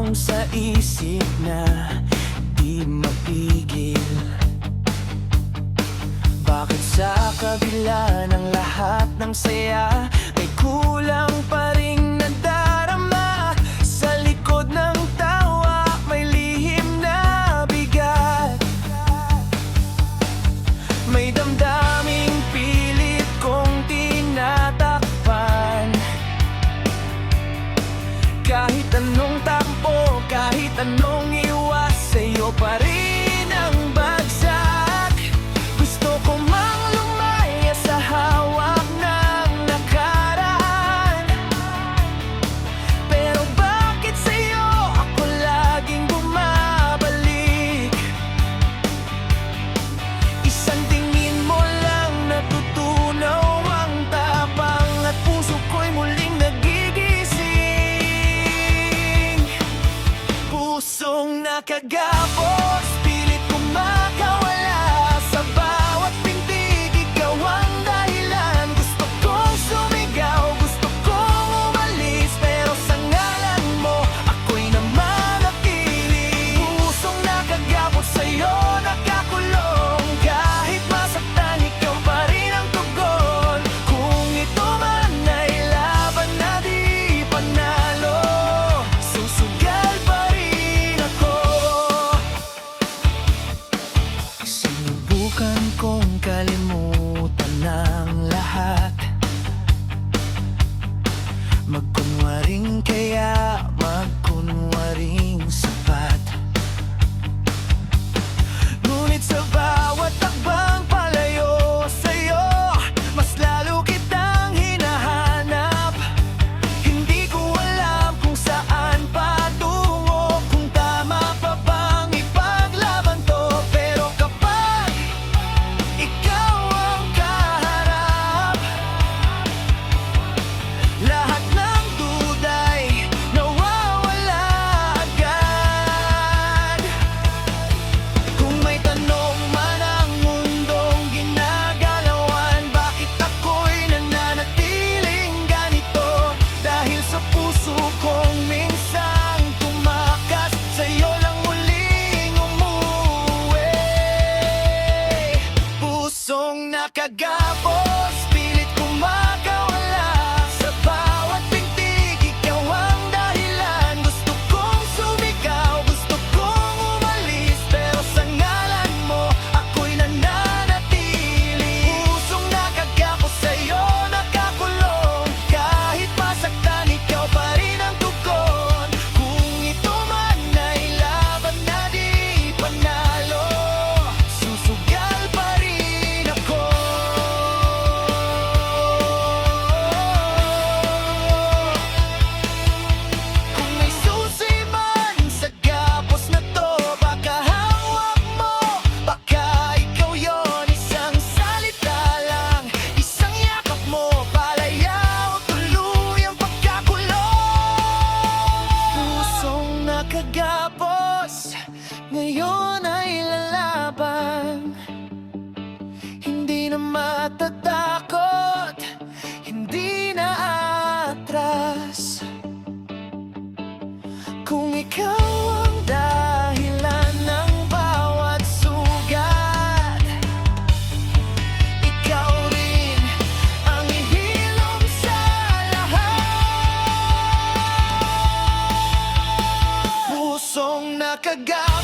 tanong sa isip na di mapigil. Bakit sa kabila ng lahat ng saya may kulang pa ring nadarama? Sa likod ng tawa may lihim na bigat. May damdaming pilit kong tinatakpan. Kahit anong takbo, kahit anong iwas, sa'yo pa rin ang bagsak. Gusto ko mang lumaya sa hawak ng nakaraan, pero bakit sa'yo ako laging bumabalik? Isang tingin mo lang natutunaw ang tapang, at puso ko'y muling nagigising. Pusong nakagapos, pilit kumakawala. Sa bawat pintig, ikaw ang dahilan. Gusto kong sumigaw, gusto kong umalis, pero sa ngalan mo, ako'y namanatili. Pusong nakagapos, sa'yo nakakulong. Kahit masaktan, ikaw pa rin ang tugon. Kung ito man ay laban na di panalo, susugal pa rin ako. Sinubukan kong kalimutan ng lahat, magkunwaring kaya, magkunwaring sapat. Ngunit sa bawat takbang palayo sa'yo, mas lalo kitang hinahanap. Hindi ko alam kung saan patungo, kung tama pa bang ipaglaban to. Pero kapag ikaw ang kaharap, lahat ng duda'y nawawala agad. Kung may tanong man ang mundong ginagalawan, bakit ako'y nananatiling ganito? Dahil sa puso kong minsang tumakas, sa'yo lang muling umuwi. Pusong nakagapos, pilit kumakawala. Sa bawat pintig, ikaw ang dahilan. Gusto kong sumigaw, gusto kong umalis, pero sa ngalan mo, ako'y nananatili. Pusong nakagapos, sa'yo nakakulong. Kahit masaktan, ikaw pa rin ang tugon. Kung ito man ay laban na di panalo, susugal pa rin ako. Kung may susi man sa gapos na to, baka hawak mo, baka ikaw yon. Isang salita lang, isang yakap mo, palayaw, tuluyang pagkakulong. Pusong nakagapos, ngayon ay lalaban. Hindi na matatakot, hindi na atras. Kung ikaw ang dahilan ng bawat sugat, ikaw rin ang ihilom sa lahat. Pusong nakagapos,